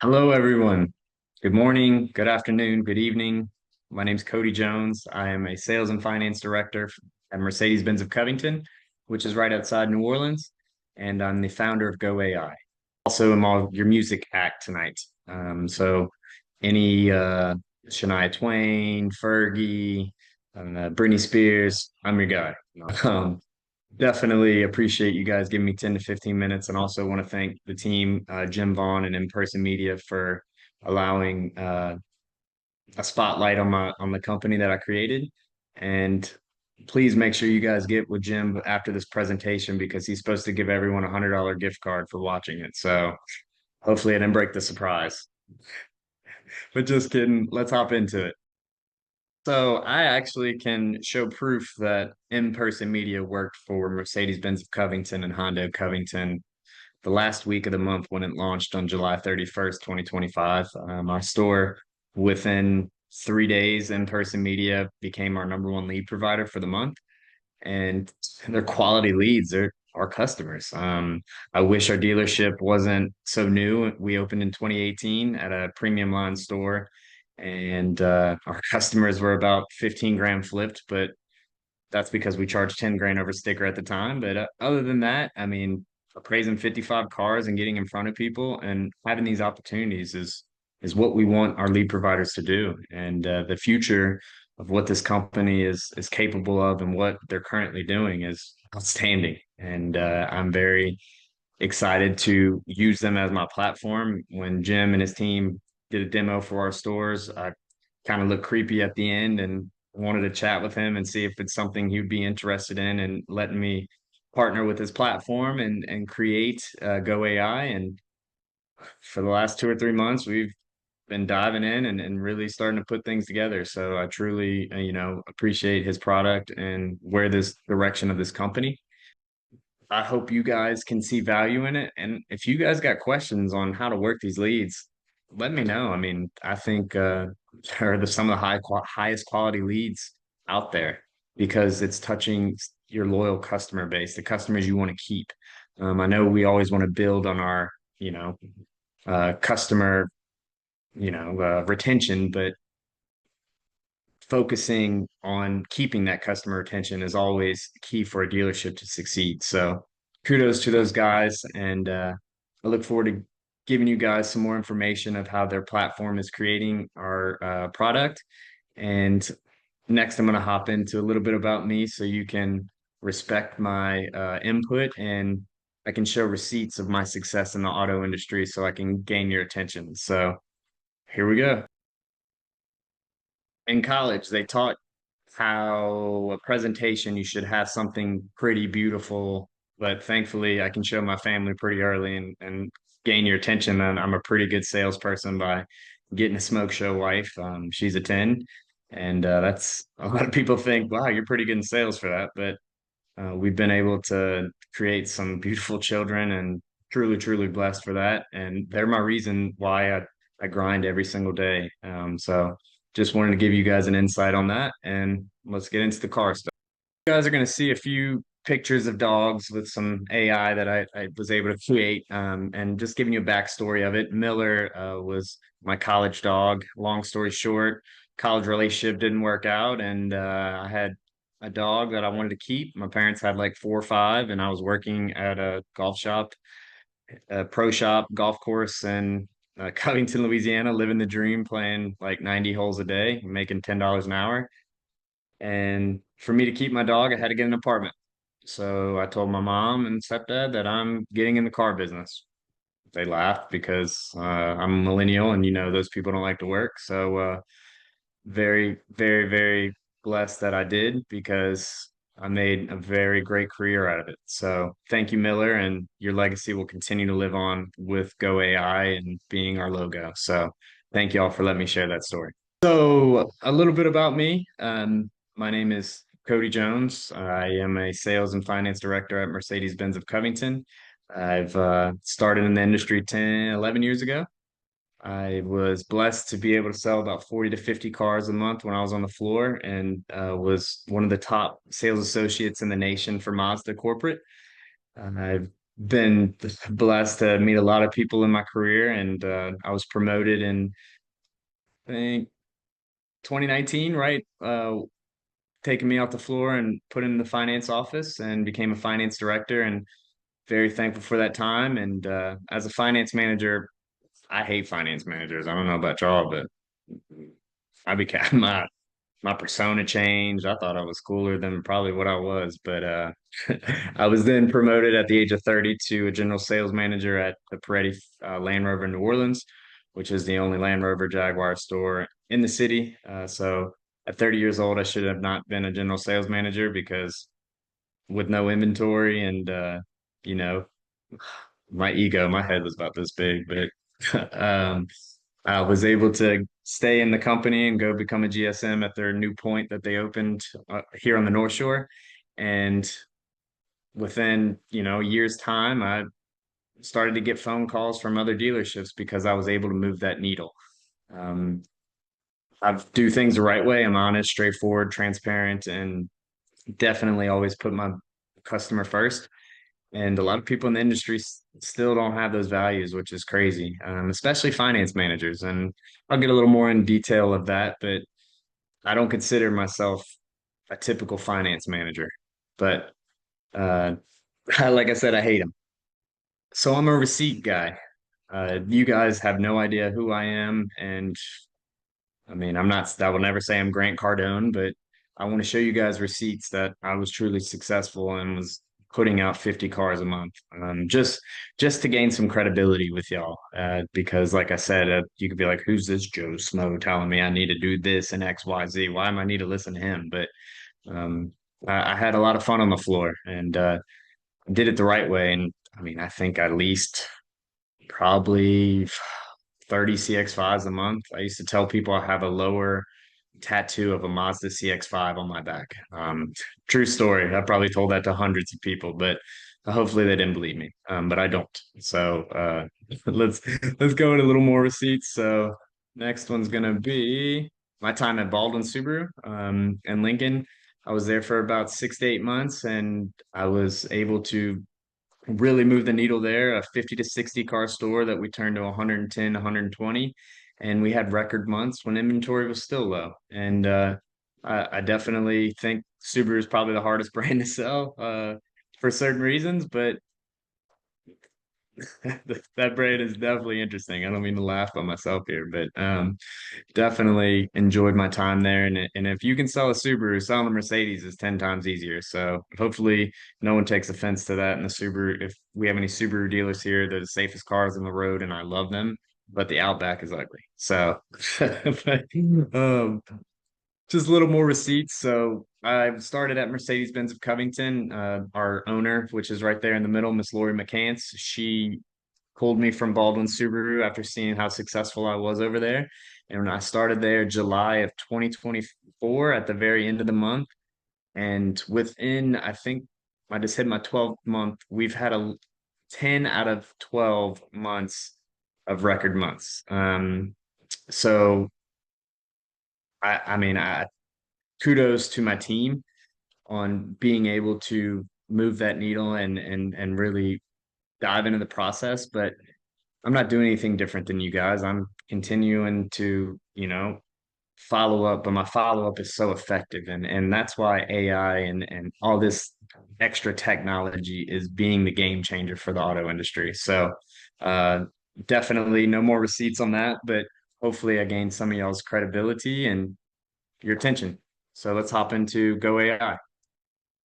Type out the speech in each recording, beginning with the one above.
Hello, everyone. Good morning, good afternoon, good evening. My name's Cody Jones. I am a sales and finance director at Mercedes-Benz of Covington, which is right outside New Orleans, and I'm the founder of Go AI. Also, am all your music act tonight. So any Shania Twain, Fergie, Britney Spears, I'm your guy. Um, Definitely appreciate you guys giving me 10 to 15 minutes, and also want to thank the team, Jim Vaughn and In-Person Media, for allowing a spotlight on the company that I created. And please make sure you guys get with Jim after this presentation because he's supposed to give everyone a $100 gift card for watching it. So hopefully I didn't break the surprise. But just kidding. Let's hop into it. So I actually can show proof that in-person media worked for Mercedes-Benz of Covington and Honda of Covington the last week of the month when it launched on July 31st, 2025. Our store, within 3 days, in-person media became our number one lead provider for the month, and they're quality leads. They're our customers. I wish our dealership wasn't so new. We opened in 2018 at a premium line store, and our customers were about 15 grand flipped, but that's because we charged 10 grand over sticker at the time. But other than that, I mean, appraising 55 cars and getting in front of people and having these opportunities is what we want our lead providers to do. And the future of what this company is capable of and what they're currently doing is outstanding. And I'm very excited to use them as my platform. When Jim and his team did a demo for our stores, I kind of looked creepy at the end and wanted to chat with him and see if it's something he'd be interested in and letting me partner with his platform and create Go AI. And for the last 2 or 3 months, we've been diving in and really starting to put things together. So I truly, appreciate his product and where this direction of this company. I hope you guys can see value in it. And if you guys got questions on how to work these leads, let me know. I mean, I think they're some of the highest quality leads out there because it's touching your loyal customer base, the customers you want to keep. I know we always want to build on our, you know, customer, retention, but focusing on keeping that customer retention is always key for a dealership to succeed. So kudos to those guys. And I look forward to giving you guys some more information of how their platform is creating our product. And next, I'm going to hop into a little bit about me so you can respect my input, and I can show receipts of my success in the auto industry so I can gain your attention. So here we go. In college, they taught how a presentation you should have something pretty beautiful, but thankfully I can show my family pretty early and gain your attention. And I'm a pretty good salesperson by getting a smoke show wife. She's a 10, and that's a lot of people think, wow, you're pretty good in sales for that. But we've been able to create some beautiful children and truly, truly blessed for that. And they're my reason why I grind every single day. So just wanted to give you guys an insight on that. And let's get into the car stuff. You guys are going to see a few pictures of dogs with some AI that I was able to create, and just giving you a backstory of it. Miller was my college dog. Long story short, college relationship didn't work out, and I had a dog that I wanted to keep. My parents had like four or five, and I was working at a golf shop, a pro shop golf course in Covington, Louisiana, living the dream, playing like 90 holes a day, making $10 an hour. And for me to keep my dog, I had to get an apartment. So I told my mom and stepdad that I'm getting in the car business. They laughed because I'm a millennial and those people don't like to work. So very, very, very blessed that I did because I made a very great career out of it. So thank you, Miller, and your legacy will continue to live on with Go AI and being our logo. So thank you all for letting me share that story. So a little bit about me. My name is Cody Jones. I am a sales and finance director at Mercedes-Benz of Covington. I've started in the industry 10, 11 years ago. I was blessed to be able to sell about 40 to 50 cars a month when I was on the floor, and was one of the top sales associates in the nation for Mazda corporate. I've been blessed to meet a lot of people in my career, and I was promoted in I think 2019, right? Taking me off the floor and put in the finance office and became a finance director, and very thankful for that time. And as a finance manager, I hate finance managers. I don't know about y'all, but I became my persona changed. I thought I was cooler than probably what I was, but I was then promoted at the age of 30 to a general sales manager at the Peretti Land Rover in New Orleans, which is the only Land Rover Jaguar store in the city. So at 30 years old, I should have not been a general sales manager because with no inventory and you know, my ego, my head was about this big, but I was able to stay in the company and go become a GSM at their new point that they opened here on the North Shore. And within, a year's time, I started to get phone calls from other dealerships because I was able to move that needle. Um, I do things the right way. I'm honest, straightforward, transparent, and definitely always put my customer first. And a lot of people in the industry still don't have those values, which is crazy, especially finance managers. And I'll get a little more in detail of that, but I don't consider myself a typical finance manager. But uh, like I said, I hate them. So I'm a receipt guy. You guys have no idea who I am, and I mean, I will never say I'm Grant Cardone, but I want to show you guys receipts that I was truly successful and was putting out 50 cars a month. Just to gain some credibility with y'all. Because like I said, you could be like, who's this Joe Smo telling me I need to do this and X, Y, Z? Why am I need to listen to him? But um, I had a lot of fun on the floor and did it the right way. And I mean, I think at least probably 30 CX-5s a month. I used to tell people I have a lower tattoo of a Mazda CX-5 on my back. True story. I probably told that to hundreds of people, but hopefully they didn't believe me. But I don't. So let's let's go into a little more receipts. So next one's gonna be my time at Baldwin Subaru in Lincoln. I was there for about 6 to 8 months, and I was able to really moved the needle there, a 50 to 60 car store that we turned to 110, 120. And we had record months when inventory was still low. And I definitely think Subaru is probably the hardest brand to sell for certain reasons, but that brand is definitely interesting. I don't mean to laugh by myself here, but definitely enjoyed my time there. And if you can sell a Subaru, selling a Mercedes is 10 times easier. So hopefully no one takes offense to that in the Subaru. If we have any Subaru dealers here, they're the safest cars on the road and I love them, but the Outback is ugly. So but, um, just a little more receipts. So I started at Mercedes-Benz of Covington. Our owner, which is right there in the middle, Miss Lori McCants, she pulled me from Baldwin Subaru after seeing how successful I was over there. And I started there July of 2024 at the very end of the month. And within, I think I just hit my 12th month, we've had a 10 out of 12 months of record months. So I mean, kudos to my team on being able to move that needle and really dive into the process. But I'm not doing anything different than you guys. I'm continuing to, follow up, but my follow up is so effective. And that's why AI and all this extra technology is being the game changer for the auto industry. So uh definitely no more receipts on that, but hopefully I gained some of y'all's credibility and your attention. So let's hop into Go AI.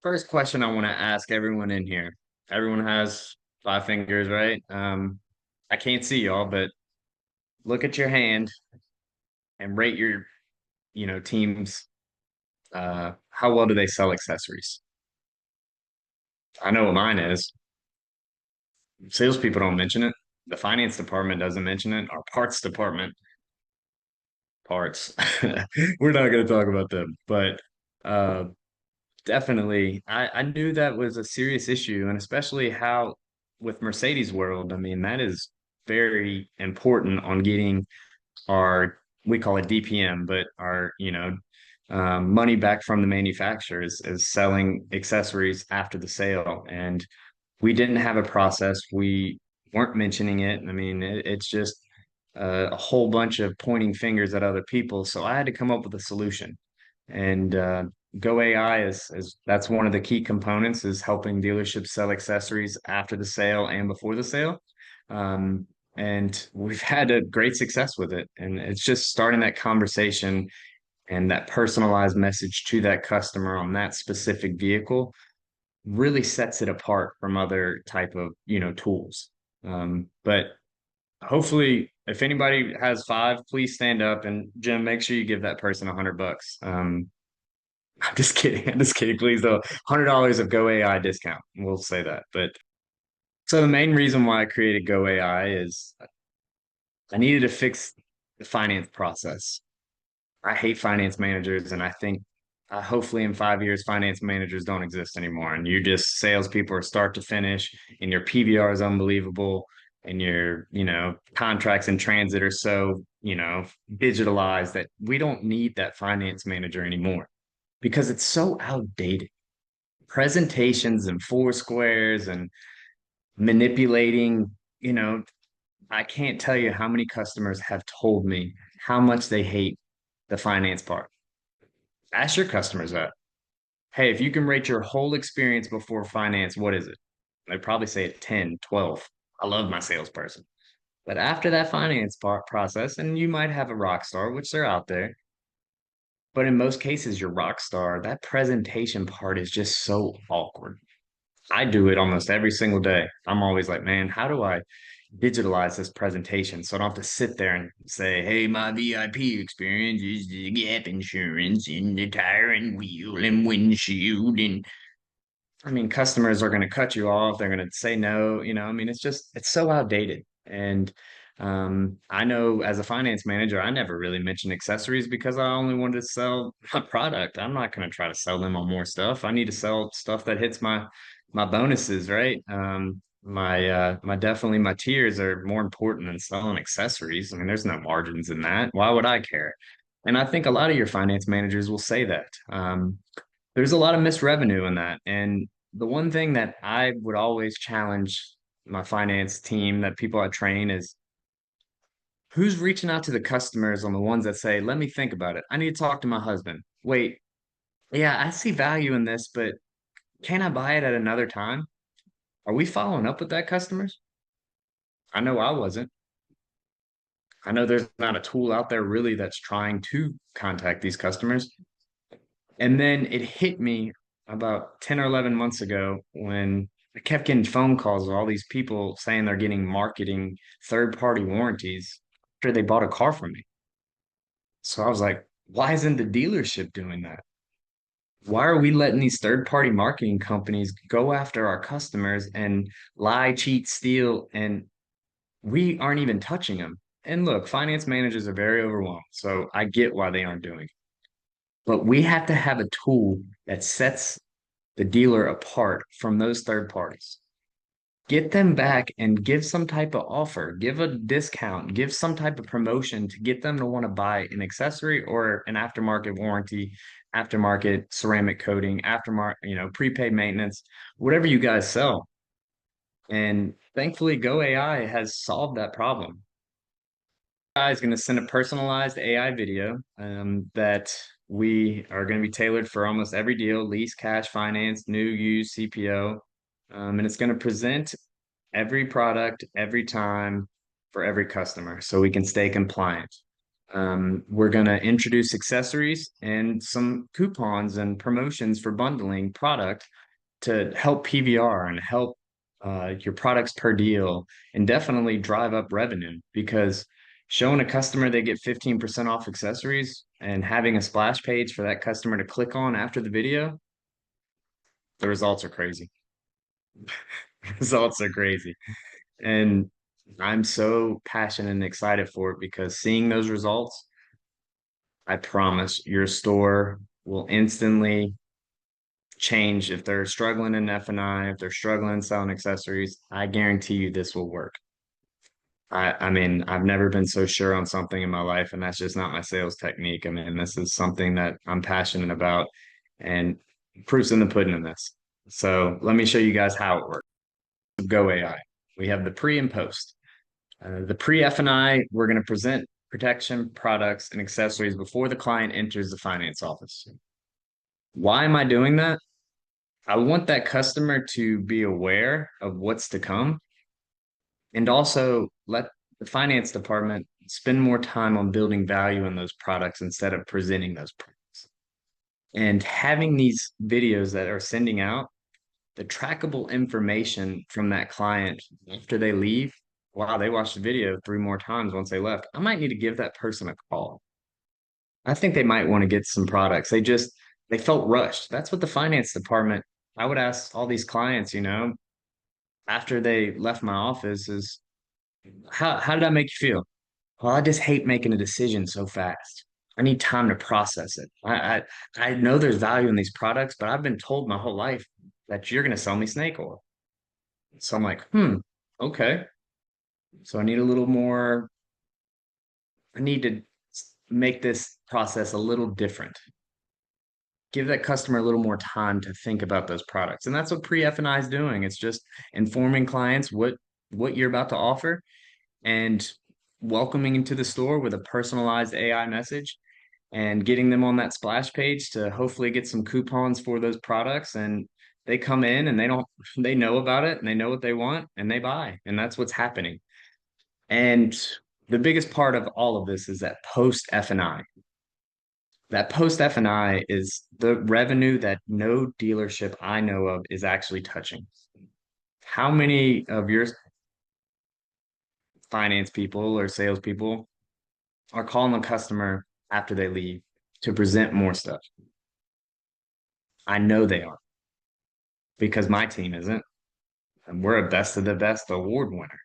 First question I want to ask everyone in here. Everyone has 5 fingers, right? I can't see y'all, but look at your hand and rate your, teams. How well do they sell accessories? I know what mine is. Salespeople don't mention it. The finance department doesn't mention it. Our parts department, parts. We're not going to talk about them, but uh, definitely, I knew that was a serious issue, and especially how with Mercedes World, I mean, that is very important on getting our, we call it DPM, but our, money back from the manufacturers is selling accessories after the sale. And We didn't have a process. We weren't mentioning it. I mean, it's just a whole bunch of pointing fingers at other people. So I had to come up with a solution. And Go AI is that's one of the key components is helping dealerships sell accessories after the sale and before the sale. Um, and we've had a great success with it. And it's just starting that conversation and that personalized message to that customer on that specific vehicle really sets it apart from other type of, tools. But hopefully, if anybody has five, please stand up and Jim, make sure you give that person $100. I'm just kidding. I'm just kidding. Please, though, $100 of Go AI discount. We'll say that. But so the main reason why I created Go AI is I needed to fix the finance process. I hate finance managers, and I think hopefully in 5 years, finance managers don't exist anymore. And you just salespeople are start to finish, and your PVR is unbelievable, and your contracts in transit are so digitalized that we don't need that finance manager anymore because it's so outdated. Presentations and four squares and manipulating, you know, I can't tell you how many customers have told me how much they hate the finance part. Ask your customers that. Hey, if you can rate your whole experience before finance, what is it? They'd probably say 10, 12. I love my salesperson. But after that finance part process, and you might have a rock star, which they're out there, but in most cases, your rock star, that presentation part is just so awkward. I do it almost every single day. I'm always like, man, how do I digitalize this presentation so I don't have to sit there and say, hey, my VIP experience is the gap insurance and the tire and wheel and windshield. And I mean, customers are going to cut you off. They're going to say no. I mean, it's so outdated. And I know as a finance manager, I never really mentioned accessories because I only wanted to sell my product. I'm not going to try to sell them on more stuff. I need to sell stuff that hits my bonuses, right? My definitely my tiers are more important than selling accessories. I mean, there's no margins in that. Why would I care? And I think a lot of your finance managers will say that. There's a lot of missed revenue in that. And the one thing that I would always challenge my finance team that people I train is who's reaching out to the customers on the ones that say, let me think about it. I need to talk to my husband. Wait, yeah, I see value in this, but can I buy it at another time? Are we following up with that customers? I know I wasn't. I know there's not a tool out there really that's trying to contact these customers. And then it hit me about 10 or 11 months ago when I kept getting phone calls of all these people saying they're getting marketing third-party warranties after they bought a car from me. So I was like, why isn't the dealership doing that? Why are we letting these third-party marketing companies go after our customers and lie, cheat, steal, and we aren't even touching them? And look, finance managers are very overwhelmed, so I get why they aren't doing it. But we have to have a tool that sets the dealer apart from those third parties. Get them back and give some type of offer, give a discount, give some type of promotion to get them to want to buy an accessory or an aftermarket warranty, aftermarket ceramic coating, aftermarket, prepaid maintenance, whatever you guys sell. And thankfully, Go AI has solved that problem. AI is going to send a personalized AI video that we are going to be tailored for almost every deal, lease, cash, finance, new, used, CPO. And it's going to present every product every time for every customer so we can stay compliant. We're going to introduce accessories and some coupons and promotions for bundling product to help PVR and help your products per deal and definitely drive up revenue because showing a customer they get 15% off accessories and having a splash page for that customer to click on after the video, the results are crazy. Results are crazy. And I'm so passionate and excited for it because seeing those results, I promise your store will instantly change if they're struggling in F&I, if they're struggling selling accessories. I guarantee you this will work. I mean, I've never been so sure on something in my life, and that's just not my sales technique. I mean, this is something that I'm passionate about, and proof's in the pudding in this. So let me show you guys how it works. of Go AI. We have the pre and post. The pre F&I, we're going to present protection products and accessories before the client enters the finance office. Why am I doing that? I want that customer to be aware of what's to come and also let the finance department spend more time on building value in those products instead of presenting those products. And having these videos that are sending out the trackable information from that client after they leave. Wow, they watched the video three more times once they left. I might need to give that person a call. I think they might want to get some products. They felt rushed. That's what the finance department, I would ask all these clients, after they left my office is how did that make you feel? Well, I just hate making a decision so fast. I need time to process it. I know there's value in these products, but I've been told my whole life that you're going to sell me snake oil. So I'm like, okay. So I need to make this process a little different. Give that customer a little more time to think about those products. And that's what pre-F&I is doing. It's just informing clients what you're about to offer and welcoming into the store with a personalized AI message and getting them on that splash page to hopefully get some coupons for those products. And they come in and they know about it and they know what they want and they buy. And that's what's happening. And the biggest part of all of this is that post F&I. That post F&I is the revenue that no dealership I know of is actually touching. How many of your finance people or salespeople are calling the customer after they leave to present more stuff? I know they are because my team isn't. And we're a best of the best award winner.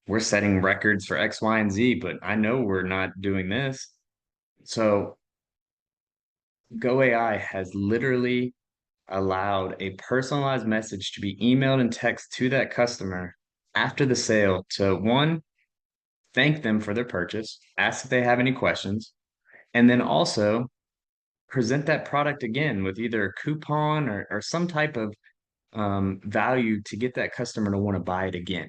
We're setting records for X, Y, and Z, but I know we're not doing this. So Go AI has literally allowed a personalized message to be emailed and text to that customer after the sale to one, thank them for their purchase, ask if they have any questions, and then also present that product again with either a coupon or some type of value to get that customer to want to buy it again.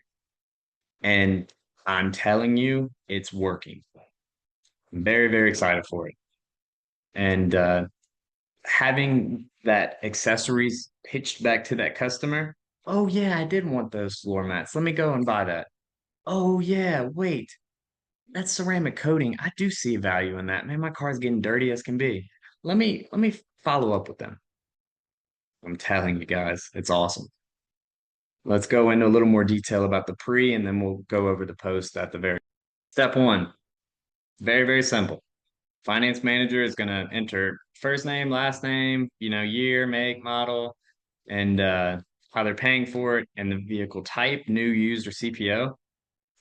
And I'm telling you, it's working. I'm very, very excited for it. And having that accessories pitched back to that customer. Oh yeah, I did want those floor mats. Let me go and buy that. Oh yeah, wait, that's ceramic coating. I do see value in that. Man, my car's getting dirty as can be. Let me follow up with them. I'm telling you guys, it's awesome. Let's go into a little more detail about the pre, and then we'll go over the post at the very step one. Very, very simple. Finance manager is going to enter first name, last name, year, make, model, and how they're paying for it, and the vehicle type, new, used, or CPO.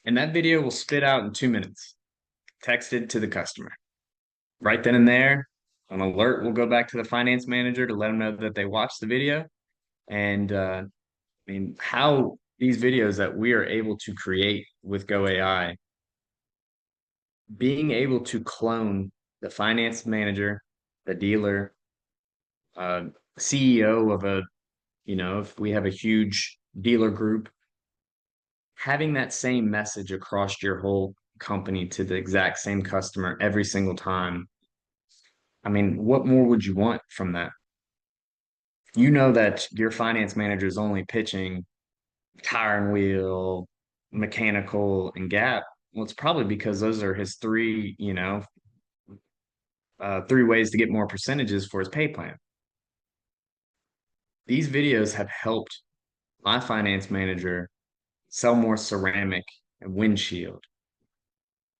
And that video will spit out in 2 minutes, texted to the customer. Right then and there, an alert will go back to the finance manager to let them know that they watched the video. And how these videos that we are able to create with Go AI, being able to clone the finance manager, the dealer, uh, CEO of if we have a huge dealer group, having that same message across your whole company to the exact same customer every single time. I mean, what more would you want from that? You know that your finance manager is only pitching tire and wheel, mechanical, and gap. Well, it's probably because those are his three ways to get more percentages for his pay plan. These videos have helped my finance manager sell more ceramic and windshield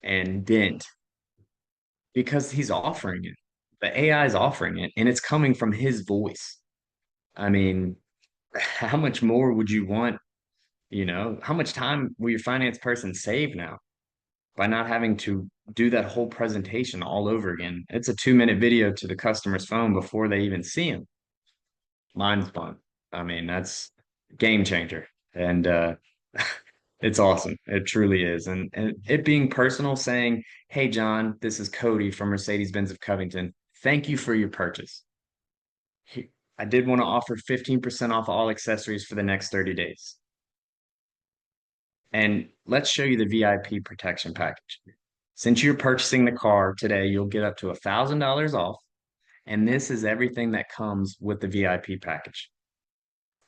and dent because he's offering it. The AI is offering it and it's coming from his voice. I mean, how much more would you want? How much time will your finance person save now by not having to do that whole presentation all over again? It's a 2 minute video to the customer's phone before they even see him. Mine's fun. I mean, that's game changer. And it's awesome. It truly is. And it being personal, saying, hey, John, this is Cody from Mercedes-Benz of Covington. Thank you for your purchase. I did want to offer 15% off all accessories for the next 30 days. And let's show you the VIP protection package. Since you're purchasing the car today, you'll get up to $1,000 off. And this is everything that comes with the VIP package.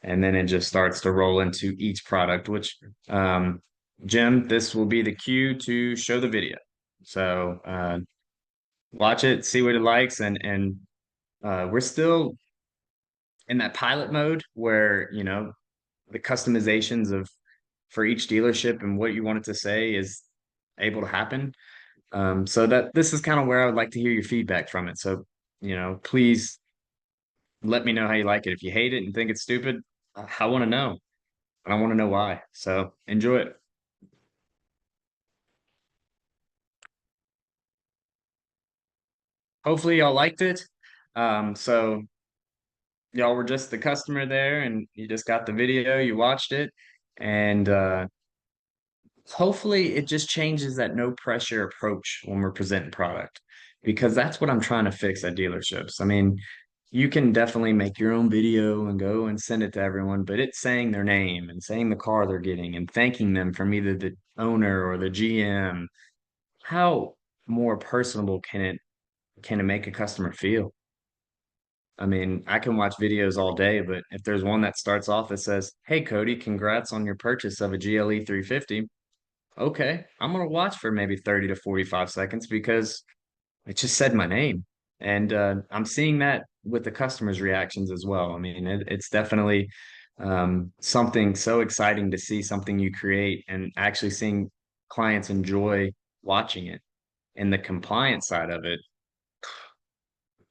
And then it just starts to roll into each product, which, Jim, this will be the cue to show the video. So watch it, see what it likes, and we're still in that pilot mode where, the customizations of for each dealership and what you want it to say is able to happen. So that this is kind of where I would like to hear your feedback from it. So, please let me know how you like it. If you hate it and think it's stupid, I want to know. I want to know why. So enjoy it. Hopefully y'all liked it. So y'all were just the customer there and you just got the video, you watched it, and hopefully it just changes that no pressure approach when we're presenting product because that's what I'm trying to fix at dealerships. I mean, you can definitely make your own video and go and send it to everyone, but it's saying their name and saying the car they're getting and thanking them from either the owner or the GM. How more personable can it make a customer feel? I mean, I can watch videos all day, but if there's one that starts off that says, "Hey Cody, congrats on your purchase of a GLE 350." Okay, I'm gonna watch for maybe 30 to 45 seconds because it just said my name. And I'm seeing that with the customers' reactions as well. I mean, it's definitely something so exciting to see something you create and actually seeing clients enjoy watching it. And the compliance side of it,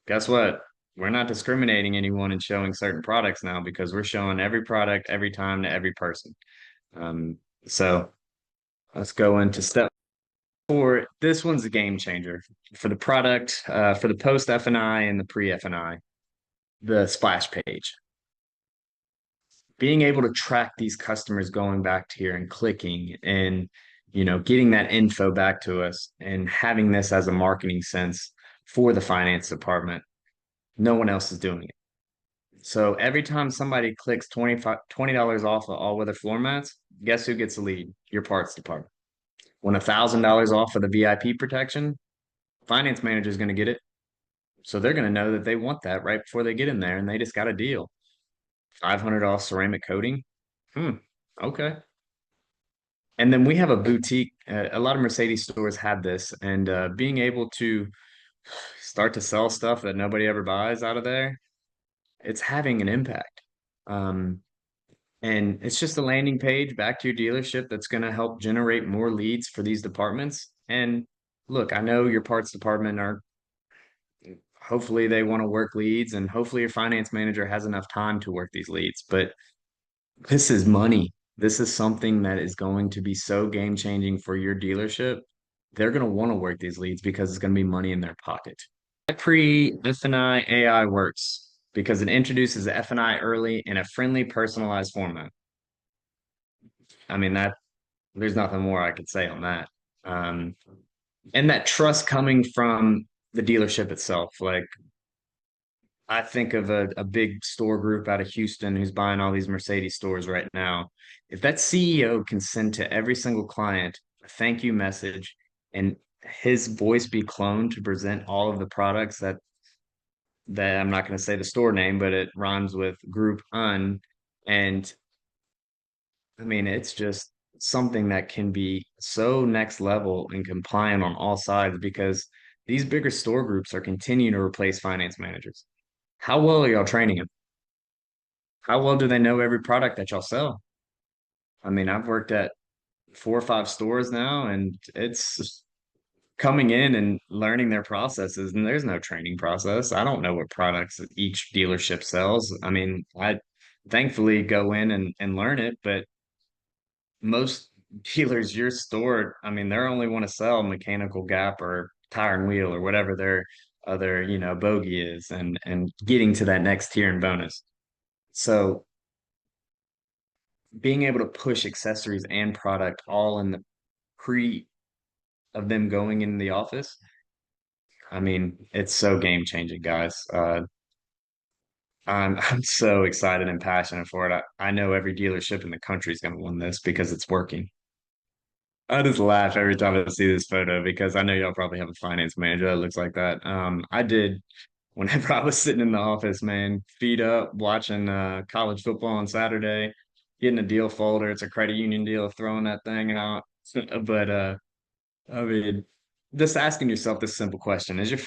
guess what? We're not discriminating anyone and showing certain products now because we're showing every product every time to every person. So let's go into step four. This one's a game changer for the product, for the post F&I and the pre F&I, the splash page. Being able to track these customers going back to here and clicking and getting that info back to us and having this as a marketing sense for the finance department. No one else is doing it. So every time somebody clicks $20 off of all weather floor mats, guess who gets the lead? Your parts department. When $1,000 off of the VIP protection, finance manager is going to get it. So they're going to know that they want that right before they get in there and they just got a deal. $500 ceramic coating. Hmm. Okay. And then we have a boutique. A lot of Mercedes stores have this, and being able to start to sell stuff that nobody ever buys out of there, it's having an impact. Um, and it's just a landing page back to your dealership that's going to help generate more leads for these departments. And look, I know your parts department are hopefully they want to work leads, and hopefully your finance manager has enough time to work these leads. But this is money. This is something that is going to be so game changing for your dealership. They're going to want to work these leads because it's going to be money in their pocket. Pre F&I AI works because it introduces F&I early in a friendly, personalized format. I mean, that there's nothing more I could say on that. Um, and that trust coming from the dealership itself. Like, I think of a big store group out of Houston who's buying all these Mercedes stores right now. If that CEO can send to every single client a thank you message and his voice be cloned to present all of the products that I'm not going to say the store name, but it rhymes with group un. And I mean, it's just something that can be so next level and compliant on all sides because these bigger store groups are continuing to replace finance managers. How well are y'all training them? How well do they know every product that y'all sell? I mean, I've worked at 4 or 5 stores now, and it's coming in and learning their processes, and there's no training process. I don't know what products each dealership sells. I mean, I thankfully go in and learn it, but most dealers your store, I mean, they only want to sell mechanical gap or tire and wheel or whatever their other, bogey is and getting to that next tier and bonus. So being able to push accessories and product all in the pre of them going in the office, I mean, it's so game changing, guys. I'm so excited and passionate for it. I know every dealership in the country is going to win this because it's working. I just laugh every time I see this photo because I know y'all probably have a finance manager that looks like that. I did whenever I was sitting in the office, man, feet up, watching college football on Saturday, getting a deal folder. It's a credit union deal, throwing that thing out. But I mean, just asking yourself this simple question: is your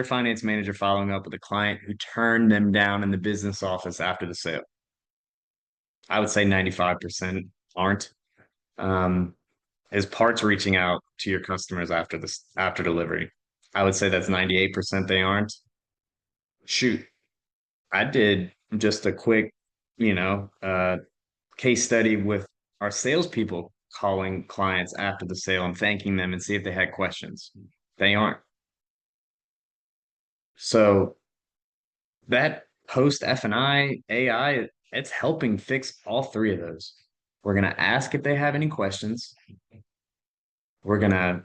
finance manager following up with a client who turned them down in the business office after the sale? I would say 95% aren't. Um, is parts reaching out to your customers after delivery? I would say that's 98% they aren't. Shoot, I did just a quick, you know, case study with our salespeople calling clients after the sale and thanking them and see if they had questions. They aren't. So that post F&I AI, it's helping fix all three of those. We're going to ask if they have any questions. We're going to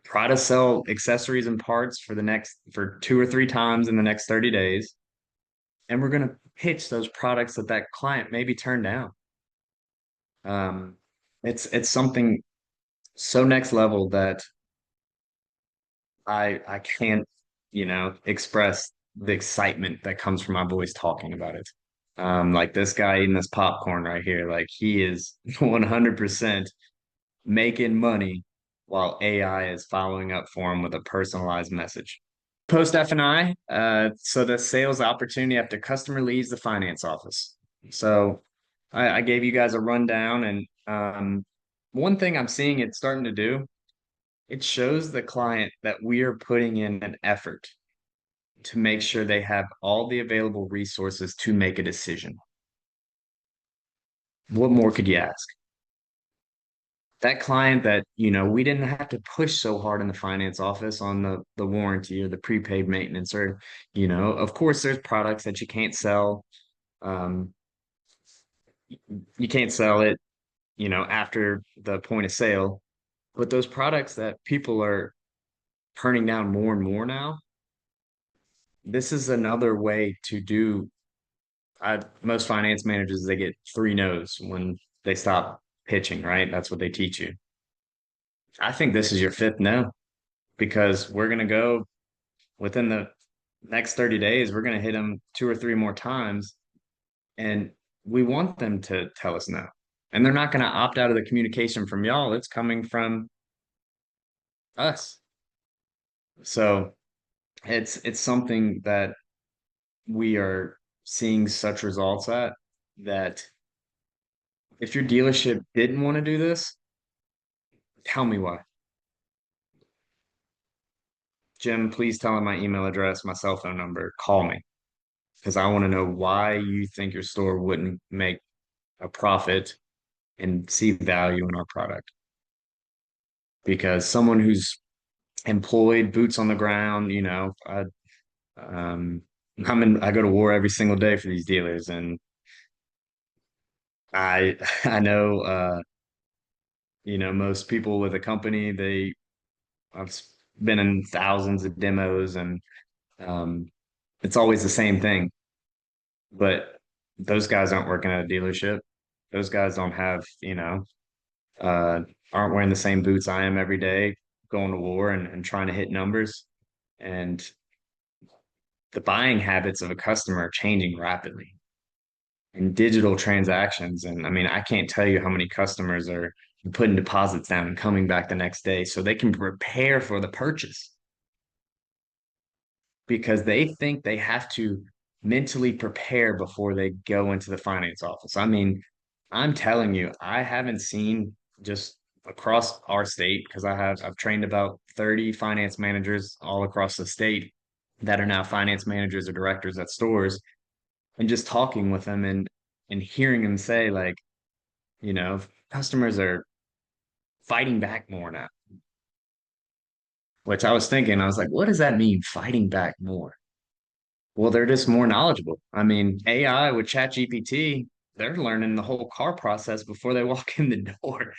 try to sell accessories and parts for two or three times in the next 30 days. And we're going to pitch those products that client maybe turned down. Um, it's something so next level that I can't, express the excitement that comes from my voice talking about it. Like this guy eating this popcorn right here, like he is 100% making money while AI is following up for him with a personalized message. Post F&I, so the sales opportunity after customer leaves the finance office. So I gave you guys a rundown, and one thing I'm seeing it starting to do, it shows the client that we are putting in an effort to make sure they have all the available resources to make a decision. What more could you ask? That client that, we didn't have to push so hard in the finance office on the warranty or the prepaid maintenance or, of course there's products that you can't sell. Um, you can't sell it, after the point of sale. But those products that people are turning down more and more now, this is another way to do. Most finance managers, they get three no's when they stop pitching, right? That's what they teach you. I think this is your fifth no because we're going to go within the next 30 days, we're going to hit them two or three more times. And we want them to tell us no. And they're not going to opt out of the communication from y'all. It's coming from us. So it's something that we are seeing such results at that if your dealership didn't want to do this, tell me why. Jim, please tell him my email address, my cell phone number. Call me because I want to know why you think your store wouldn't make a profit and see value in our product. Because someone who's employed, boots on the ground, um, I go to war every single day for these dealers, and I I know most people with a company, I've been in thousands of demos, and um, it's always the same thing. But those guys aren't working at a dealership. Those guys don't have, uh, aren't wearing the same boots I am every day, going to war and trying to hit numbers. And the buying habits of a customer are changing rapidly in digital transactions. And I mean, I can't tell you how many customers are putting deposits down and coming back the next day so they can prepare for the purchase because they think they have to mentally prepare before they go into the finance office. I mean, I'm telling you, I haven't seen just across our state because I've trained about 30 finance managers all across the state that are now finance managers or directors at stores and just talking with them and hearing them say like, customers are fighting back more now, which I was thinking, I was like, what does that mean, fighting back more? Well, they're just more knowledgeable. I mean, AI with ChatGPT, they're learning the whole car process before they walk in the door.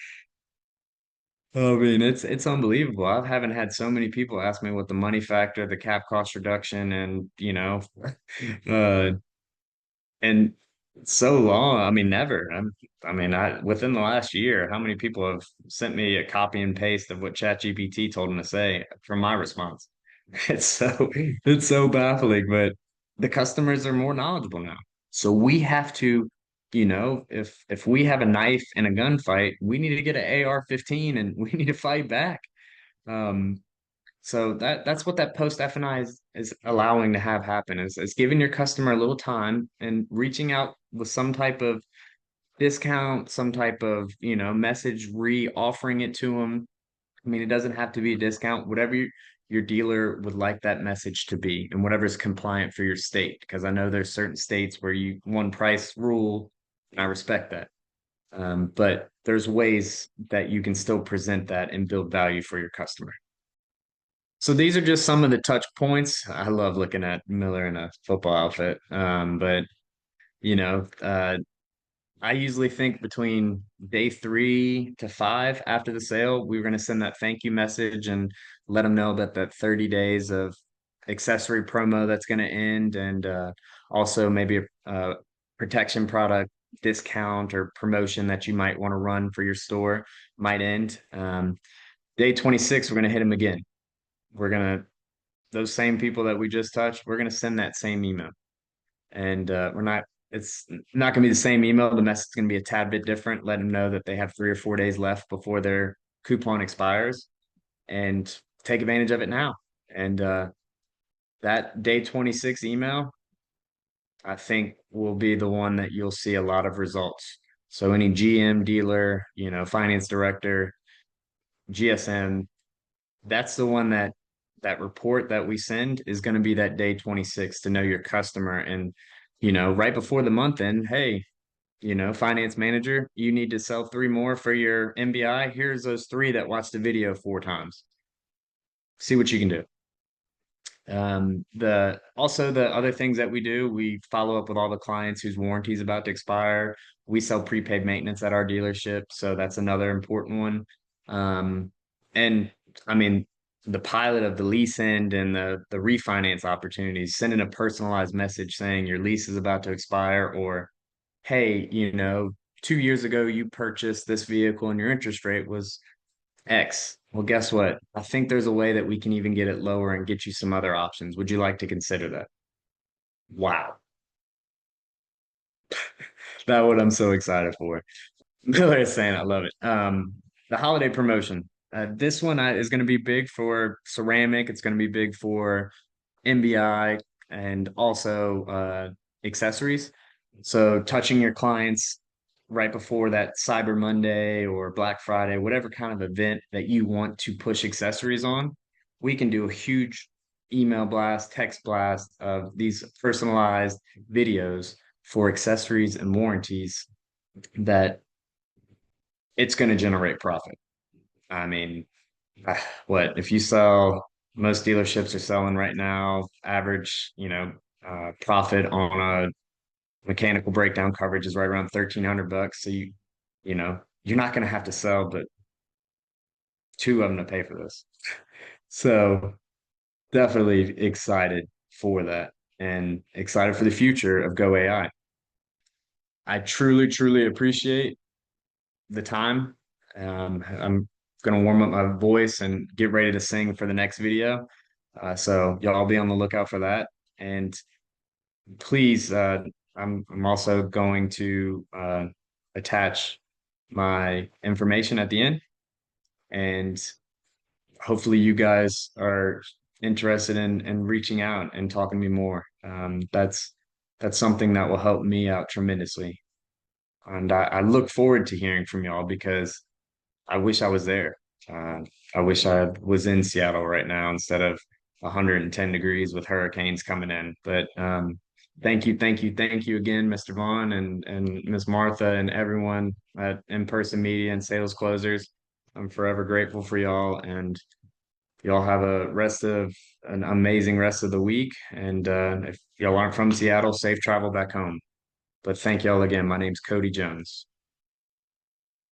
I mean, it's unbelievable. I haven't had so many people ask me what the money factor, the cap cost reduction, and uh, and So long. I mean, never. I mean, within the last year, how many people have sent me a copy and paste of what ChatGPT told them to say from my response? It's so baffling, but the customers are more knowledgeable now. So we have to, if we have a knife in a gunfight, we need to get an AR-15 and we need to fight back. Um, so that's what that post F&I is allowing to have happen is giving your customer a little time and reaching out with some type of discount, some type of, message re-offering it to them. I mean, it doesn't have to be a discount, whatever your dealer would like that message to be and whatever is compliant for your state. Because I know there's certain states where you one price rule, and I respect that. But there's ways that you can still present that and build value for your customer. So these are just some of the touch points. I love looking at Miller in a football outfit. But you know, uh, I usually think between day 3 to 5 after the sale, we were going to send that thank you message and let them know that that 30 days of accessory promo that's going to end, and also maybe a protection product discount or promotion that you might want to run for your store might end. Day 26, we're going to hit them again. We're going to those same people that we just touched, we're going to send that same email. And it's not going to be the same email. The message is going to be a tad bit different. Let them know that they have 3 or 4 days left before their coupon expires and take advantage of it now. And that day 26 email, I think, will be the one that you'll see a lot of results. So any GM, dealer, finance director, GSM, that's the one that report that we send is going to be that day 26 to know your customer. And right before the month end, hey, finance manager, you need to sell 3 more for your MBI. Here's those 3 that watched the video 4 times. See what you can do. The other things that we do, we follow up with all the clients whose warranty is about to expire. We sell prepaid maintenance at our dealership, so that's another important one. And I mean, the pilot of the lease end and the refinance opportunities, sending a personalized message saying your lease is about to expire, or hey, 2 years ago you purchased this vehicle and your interest rate was X. Well, guess what? I think there's a way that we can even get it lower and get you some other options. Would you like to consider that? Wow. That's what I'm so excited for. Miller is saying I love it. The holiday promotion. This one is going to be big for ceramic. It's going to be big for MBI and also accessories. So touching your clients right before that Cyber Monday or Black Friday, whatever kind of event that you want to push accessories on, we can do a huge email blast, text blast of these personalized videos for accessories and warranties that it's going to generate profit. I mean, what if you sell most dealerships are selling right now average, profit on a mechanical breakdown coverage is right around 1,300 bucks. So you're not going to have to sell but 2 of them to pay for this. So definitely excited for that and excited for the future of Go AI. I truly, truly appreciate the time. I'm going to warm up my voice and get ready to sing for the next video. So y'all be on the lookout for that. And please, I'm also going to attach my information at the end, and hopefully you guys are interested in reaching out and talking to me more. That's something that will help me out tremendously, and I look forward to hearing from y'all because I wish I was there. Uh, I wish I was in Seattle right now instead of 110 degrees with hurricanes coming in. But thank you, thank you, thank you again, Mr. Vaughn and Miss Martha and everyone at In-Person Media and Sales Closers. I'm forever grateful for y'all, and y'all have an amazing rest of the week. And if y'all aren't from Seattle, safe travel back home. But thank y'all again. My name's Cody Jones.